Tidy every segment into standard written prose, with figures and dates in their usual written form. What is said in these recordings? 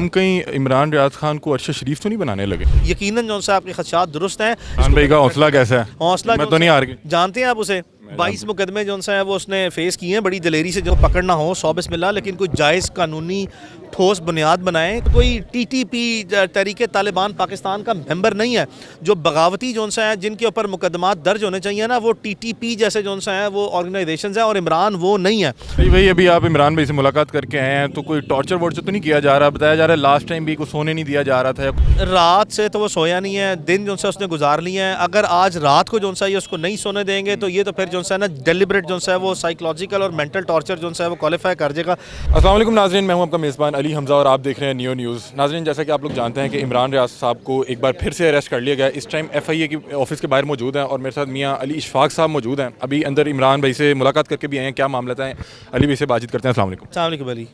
हम कहीं इमरान रियाज खान को अरशद शरीफ तो नहीं बनाने लगे? यकीनन जो है आपके खदशात दुरुस्त हैं। इमरान भाई का हौसला कैसा है? हौसला मैं तो नहीं हार गई। जानते हैं आप उसे 22 मुकदमे जो है वो उसने फेस किए हैं बड़ी दलेरी से, जो पकड़ना हो 100 बिस्मिल्लाह, लेकिन कोई जायज़ कानूनी ठोस बुनियाद बनाएं। कोई टीटीपी तहरीके तालिबान पाकिस्तान का मेंबर नहीं है। जो बगावती जो है जिनके ऊपर मुकदमात दर्ज होने चाहिए ना, वो टीटीपी जैसे जो है वो ऑर्गेनाइजेशन है, और इमरान वो नहीं है। भाई अभी आप इमरान भाई से मुलाकात करके आए हैं, तो कोई टॉर्चर वॉर्चर तो नहीं किया जा रहा? बताया जा रहा है लास्ट टाइम भी को सोने नहीं दिया जा रहा था। रात से तो वो सोया नहीं है, दिन जो है उसने गुजार लिए हैं। अगर आज रात को जो है ये उसको नहीं सोने देंगे तो ये तो फिर जो है ना डेलिब्रेट जो है वो साइकोलॉजिकल और मेंटल टॉर्चर जो है वो क्वालिफाई कर देगा। अस्सलाम वालेकुम नाज़रीन, मैं हूं आपका मेज़बान अली हमज़ा और आप देख रहे हैं नियो न्यूज़। नाज़रीन, जैसा कि आप लोग जानते हैं कि इमरान रियाज साहब को एक बार फिर से अरेस्ट कर लिया गया। इस टाइम FIA की ऑफिस के बाहर मौजूद हैं और मेरे साथ मियाँ अली इशफाक साहब मौजूद हैं। अभी अंदर इमरान भाई से मुलाकात करके भी आए हैं, क्या मामला है? अली भाई से बातचीत करते हैं। अस्सलाम वालेकुम। अस्सलाम वालेकुम अली।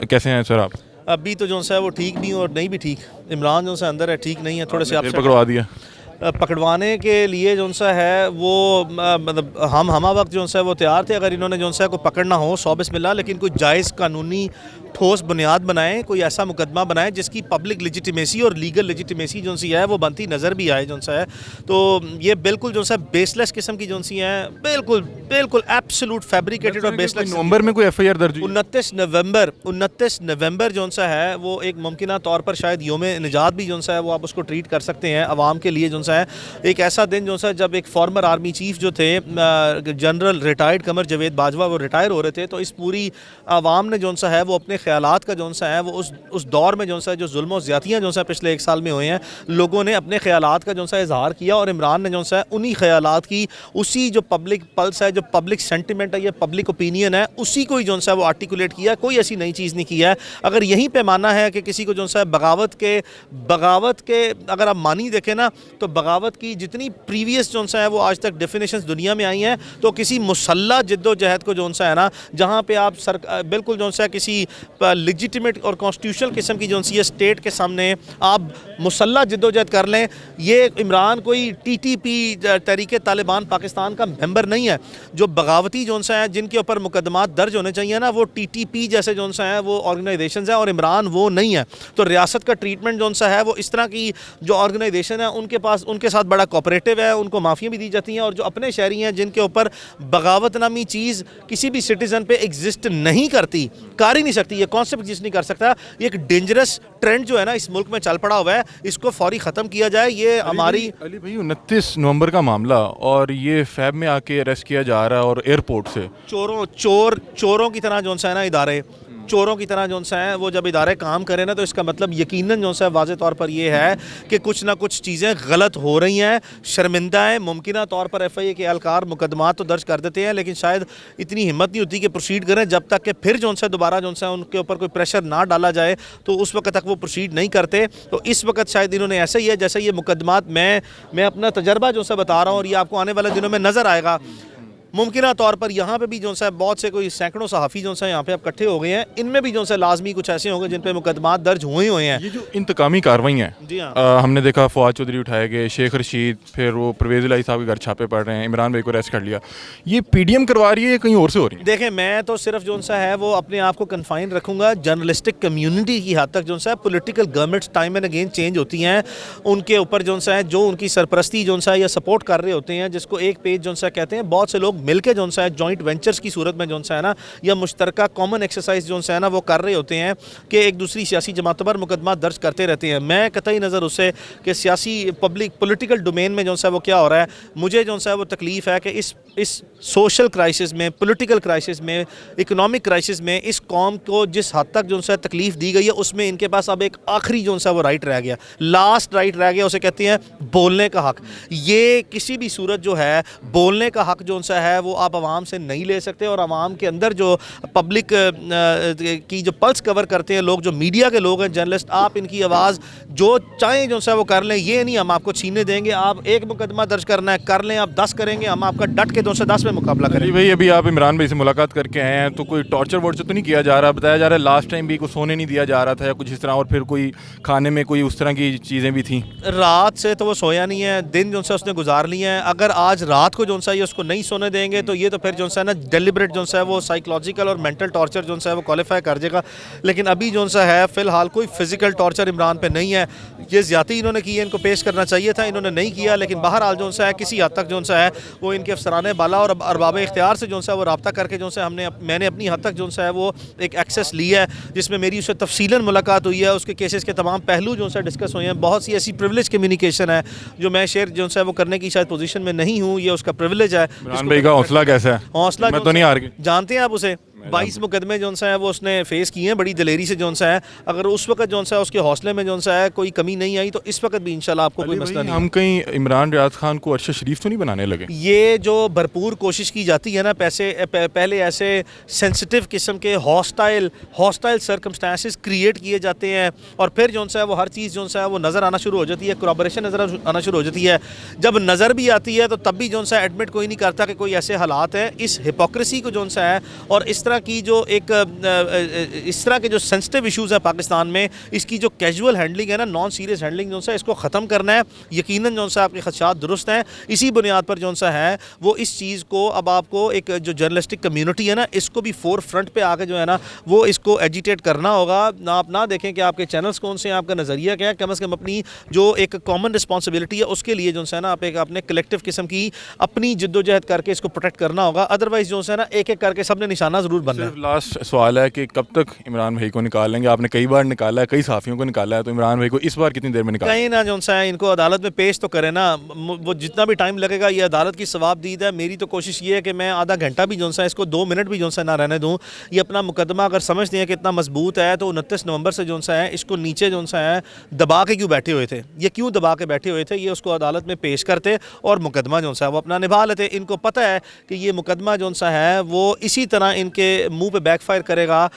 कैसे हैं सर आप? अभी तो जो है वो ठीक नहीं और नहीं भी ठीक। इमरान जो है अंदर है, ठीक नहीं है, थोड़े से आपसे पकड़वा दिया। पकड़वाने के लिए जो है वो मतलब हम वक्त जो है वो तैयार थे, अगर इन्होंने जो है को पकड़ना हो 100 बिस्मिल्लाह, लेकिन कोई जायज़ कानूनी ठोस बुनियाद बनाएं, कोई ऐसा मुकदमा बनाएं जिसकी पब्लिक लेजिटिमेसी और लीगल लेजिटिमेसी जो सी है वो बनती नज़र भी आए जो है। तो ये बिल्कुल जो है बेसलेस किस्म की जो सी है, बिल्कुल बिल्कुल एब्सोल्यूट फैब्रिकेटेड और बेसलेस। नवंबर में कोई FIR दर्ज? 29 नवंबर जो है वो एक मुमकिन तौर पर शायद योम निजात भी जो है वो आप उसको ट्रीट कर सकते हैं अवाम के लिए। जो है एक ऐसा दिन जो है जब एक फॉर्मर आर्मी चीफ जो थे जनरल रिटायर्ड कमर जावेद बाजवा वो रिटायर हो रहे थे, तो इस पूरी आवाम ने जो है वो अपने ख्यालात का जो है वो उस दौर में जो है जो जुल्म और ज़्यादतियाँ जो है पिछले 1 साल में हुए हैं, लोगों ने अपने ख्यालात का जो है इजहार किया, और इमरान ने जो है उन्हीं ख्यालात की उसी जो पब्लिक पल्स है, जो पब्लिक सेंटिमेंट है, ये पब्लिक ओपिनियन है, उसी को ही जो है वो आर्टिकुलेट किया। कोई ऐसी नई चीज़ नहीं किया है। अगर यहीं पे माना है कि किसी को जो है बगावत के अगर आप मानी देखें ना, तो बगावत की जितनी प्रीवियस जो है वो आज तक डेफिनेशंस दुनिया में आई हैं, तो किसी मुसल्ला जिद्दोजहद को जो है ना, जहाँ पे आप बिल्कुल जो है किसी लेजिटिमेट और कॉन्स्टिट्यूशनल किस्म की जो है स्टेट के सामने आप मुसल्ला जिद्दोजहद कर लें, ये इमरान कोई टीटीपी तहरीके तालिबान पाकिस्तान का मेंबर नहीं है। जो बगावती जो है जिनके ऊपर मुकदमात दर्ज होने चाहिए ना, वो टीटीपी जैसे जो है वो ऑर्गेनाइजेशन है, और इमरान वो नहीं है। तो रियासत का ट्रीटमेंट जो है वो इस तरह की जो ऑर्गेनाइजेशन है उनके पास, उनके साथ बड़ा कोऑपरेटिव है, उनको माफ़ियाँ भी दी जाती हैं, और जो अपने शहरी हैं जिनके ऊपर बगावत नामी चीज़ किसी भी सिटीज़न पे एग्जिस्ट नहीं करती, कर ही नहीं सकती, ये कॉन्सेप्ट एग्जिस्ट नहीं कर सकता। ये एक डेंजरस ट्रेंड जो है ना इस मुल्क में चल पड़ा हुआ है, इसको फौरी ख़त्म किया जाए। ये हमारी अली भाई 29 नवंबर का मामला, और ये फैब में आके अरेस्ट किया जा रहा है, और एयरपोर्ट से चोरों की तरह जो है ना इदारे चोरों की तरह जो है वो जब इदारे काम करें ना, तो इसका मतलब यकीनन जो है वाज़े तौर पर ये है कि कुछ ना कुछ चीज़ें गलत हो रही हैं। शर्मिंदा है, मुमकिन तौर पर FIA के एहलकार मुकदमात तो दर्ज कर देते हैं, लेकिन शायद इतनी हिम्मत नहीं होती कि प्रोसीड करें जब तक कि फिर जो है दोबारा जो है उनके ऊपर कोई प्रेशर ना डाला जाए, तो उस वक्त तक वो प्रोसीड नहीं करते। तो इस वक्त शायद इन्होंने ऐसे ही है जैसे ये मुकदमात, मैं अपना तजर्बा जो है बता रहा हूँ, और ये आपको आने वाले दिनों में नज़र आएगा। मुमकिन तौर पर यहाँ पे भी जो है बहुत से कोई सैकड़ों सहाफ़ी जो है यहाँ पे अब इकट्ठे हो गए हैं, इनमें भी जो है लाजमी कुछ ऐसे होंगे जिन पे मुकदमात दर्ज हुए हैं। ये जो इंतकामी कार्रवाई हैं, जी हाँ, हमने देखा फवाद चौधरी उठाए गए, शेख रशीद, फिर वो परवेज़ इलाही साहब के घर छापे पड़ रहे हैं, इमरान भाई को अरेस्ट कर लिया। ये PDM करवा रही है, कहीं और से हो रही है? देखें, मैं तो सिर्फ जो है वो अपने आप को कन्फाइन रखूँगा जर्नलिस्टिक कम्यूनिटी की हद तक। जो है political governments time and again change होती हैं, उनके ऊपर जो है जो उनकी सरपरस्ती जो है या सपोर्ट कर रहे होते हैं, जिसको एक पेज जो है कहते हैं, बहुत से लोग मिलकर जो है जॉइंट वेंचर्स की सूरत में जो है ना, या मुश्तरका कॉमन एक्सरसाइज जो है ना वो कर रहे होते हैं कि एक दूसरी सियासी जमातों पर मुकदमा दर्ज करते रहते हैं। मैं कतई नज़र उससे कि सियासी पॉलिटिकल डोमेन में जो है वो क्या हो रहा है, मुझे जो है वो तकलीफ़ है कि इस सोशल क्राइसिस में, पॉलिटिकल क्राइसिस में, इकोनॉमिक क्राइसिस में इस कौम को जिस हद तक जो है तकलीफ़ दी गई है, उसमें इनके पास अब एक आखिरी जो है वो राइट रह गया, लास्ट राइट रह गया, उसे कहते हैं बोलने का हक। ये किसी भी सूरत जो है बोलने का हक जो है वो आप आवाम से नहीं ले सकते, और आवाम के अंदर जो पब्लिक की जो पल्स कवर करते हैं लोग, जो मीडिया के लोग हैं, जर्नलिस्ट, आप इनकी आवाज़ जो चाहें जो है वो कर लें, ये नहीं हम आपको छीनने देंगे। आप एक मुकदमा दर्ज करना है कर लें, आप 10 करेंगे, हम आपका डट के 2 से 10 में मुकाबला करेंगे। भाई अभी आप इमरान भाई से मुलाकात करके आए हैं, तो कोई टॉर्चर वॉर्चर तो नहीं किया जा रहा? बताया जा रहा है लास्ट टाइम भी को सोने नहीं दिया जा रहा था या कुछ इस तरह, और फिर कोई खाने में कोई उस तरह की चीज़ें भी थी। रात से तो वो सोया नहीं है, दिन जो है उसने गुजार लिए हैं। अगर आज रात को जो है ये उसको नहीं सोने देंगे तो ये तो फिर जो सा है ना डेलिबरेट जो सा है वो साइकोलॉजिकल और मेंटल टॉर्चर जो सा है वो क्वालिफाई कर जाएगा। लेकिन अभी जो सा है फ़िलहाल कोई फिजिकल टॉर्चर इमरान पे नहीं है। ये ज़्यादती इन्होंने की है, इनको पेश करना चाहिए था, इन्होंने नहीं किया। लेकिन बहरहाल जो सा है किसी हद तक जो सा है वो इनके अफसरान बाला और अरबाब इख्तियार से जो सा है वो रब्ता करके जो सा मैंने अपनी हद तक जो सा है वो एक एक्सेस लिया है, जिसमें मेरी उससे तफसीलन मुलाकात हुई है, उसके केसेस के तमाम पहलू जो सा डिस्कस हुए हैं। बहुत सी ऐसी प्रिविलेज कम्युनिकेशन है जो मैं शेयर जो सा है वो करने की शायद पोजीशन में नहीं हूँ, ये उसका प्रिविलेज है। इमरान भाई का हौसला कैसा है? हौसला मैं तो नहीं हार गई। जानते हैं आप उसे 22 मुकदमे जो सा है वो उसने फेस किए हैं बड़ी दलेरी से जो सा है। अगर उस वक्त जो सा है उसके हौसले में जो सा है कोई कमी नहीं आई तो इस वक्त भी इंशाल्लाह आपको कोई मसला नहीं। हम कहीं इमरान रियाज खान को अरशद शरीफ तो नहीं बनाने लगे? ये जो भरपूर कोशिश की जाती है ना पहले ऐसे सेंसिटिव किस्म के हॉस्टाइल सर्कमस्टांसेस क्रिएट किए जाते हैं और फिर जो सा है वो हर चीज़ जो सा है वो नज़र आना शुरू हो जाती है, कोलैबोरेशन नज़र आना शुरू हो जाती है। जब नज़र भी आती है तो तब भी जो सा एडमिट कोई नहीं करता कि कोई ऐसे हालात है। इस हिपोक्रेसी को जो सा है और इस तरह की जो एक इस तरह के जो सेंसिटिव इश्यूज़ हैं पाकिस्तान में, इसकी जो कैजुअल हैंडलिंग है ना, नॉन सीरियस हैंडलिंग जो सा है, इसको ख़त्म करना है। यकीनन जो सा आपके खदशात दुरुस्त हैं। इसी बुनियाद पर जो सा है वो इस चीज़ को अब आपको एक जो जर्नलिस्टिक कम्यूनिटी है ना, इसको भी फोर फ्रंट पे आके जो है ना वो इसको एजिटेट करना होगा। ना आप ना देखें कि आपके चैनल्स कौन से हैं, आपका नज़रिया क्या है, कम अज़ कम अपनी जो एक कॉमन रिस्पॉन्सिबिलिटी है उसके लिए जो है ना आप एक अपने कलेक्टिव किस्म की अपनी जिद्दोजहद करके इसको प्रोटेक्ट करना होगा। अदरवाइज जो है ना एक एक करके सबने निशाना ज़रूर बनना है। लास्ट सवाल है कि कब तक इमरान भाई को निकालेंगे? आपने कई बार निकाला है, कई साफियों को निकाला है, तो इमरान भाई को इस बार कितनी देर में निकालें? कहीं ना जो सा है इनको अदालत में पेश तो करें ना, वो जितना भी टाइम लगेगा ये अदालत की सवाबदीद है। मेरी तो कोशिश ये है कि मैं आधा घंटा भी जो सा है इसको 2 मिनट भी जो सा ना रहने दूँ। ये अपना मुकदमा अगर समझते हैं कि इतना मजबूत है तो 29 नवंबर से जो सा है इसको नीचे जो सा है दबा के क्यों बैठे हुए थे, ये क्यों दबा के बैठे हुए थे? ये उसको अदालत में पेश करते और मुकदमा जो सा है वो अपना निभा लेते। इनको पता है कि ये मुकदमा जो सा है वो इसी तरह इनके मुंह पे बैकफायर करेगा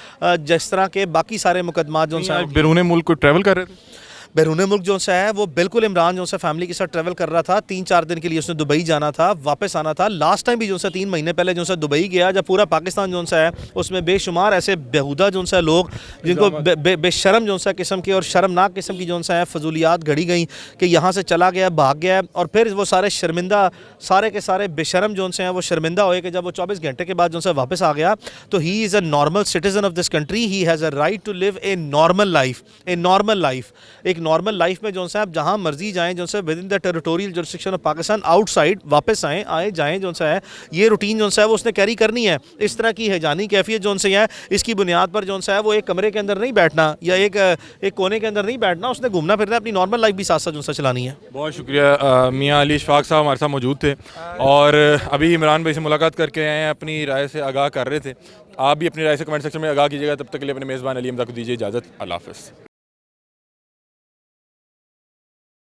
जिस तरह के बाकी सारे मुकदमा जो सा बैरून मुल्क को ट्रैवल कर रहे थे। बैरून मुल्क जो सा है वो बिल्कुल इमरान जो सा फैमिली के साथ ट्रैवल कर रहा था। 3-4 दिन के लिए उसने दुबई जाना था, वापस आना था। लास्ट टाइम भी जो सा 3 महीने पहले जो सा दुबई गया, जब पूरा पाकिस्तान जो सा है उसमें बेशुमार ऐसे बेहुदा जो सा लोग जिनको बेशरम जो सा किस्म के और शर्मनाक किस्म की जो सा है फजूलियात घड़ी गई कि यहाँ से चला गया, भाग गया। और फिर वो सारे शर्मिंदा, सारे के सारे बेशरम जो से हैं वो शर्मिंदा हुए कि जब वो 24 घंटे के बाद जो सा वापस आ गया तो he is a normal citizen of this country, he has a right to live a normal life. एक नॉर्मल लाइफ में जो सा आप जहाँ मर्जी जाएं जो सा within the territorial jurisdiction of Pakistan, outside वापस आए जाएं जो सा है ये रूटीन जो सा है वो उसने कैरी करनी है। इस तरह की हैजानी कैफियत जो से है इसकी बुनियाद पर जो सा है वो एक कमरे के अंदर नहीं बैठना या एक कोने के अंदर नहीं बैठना, उसने घूमना फिरना, अपनी नॉर्मल लाइफ भी साथ साथ जो सा चलानी है। बहुत शुक्रिया। मियाँ अली इशफाक साहब हमारे साथ मौजूद थे और अभी इमरान भाई से मुलाकात करके आए हैं, अपनी राय से आगाह कर रहे थे। आप भी अपनी राय से कमेंट सेक्शन में आगाह कीजिएगा। तब तक के लिए अपने मेज़बान अली हमदा को दीजिए इजाज़त। अल्लाह हाफ़िज़।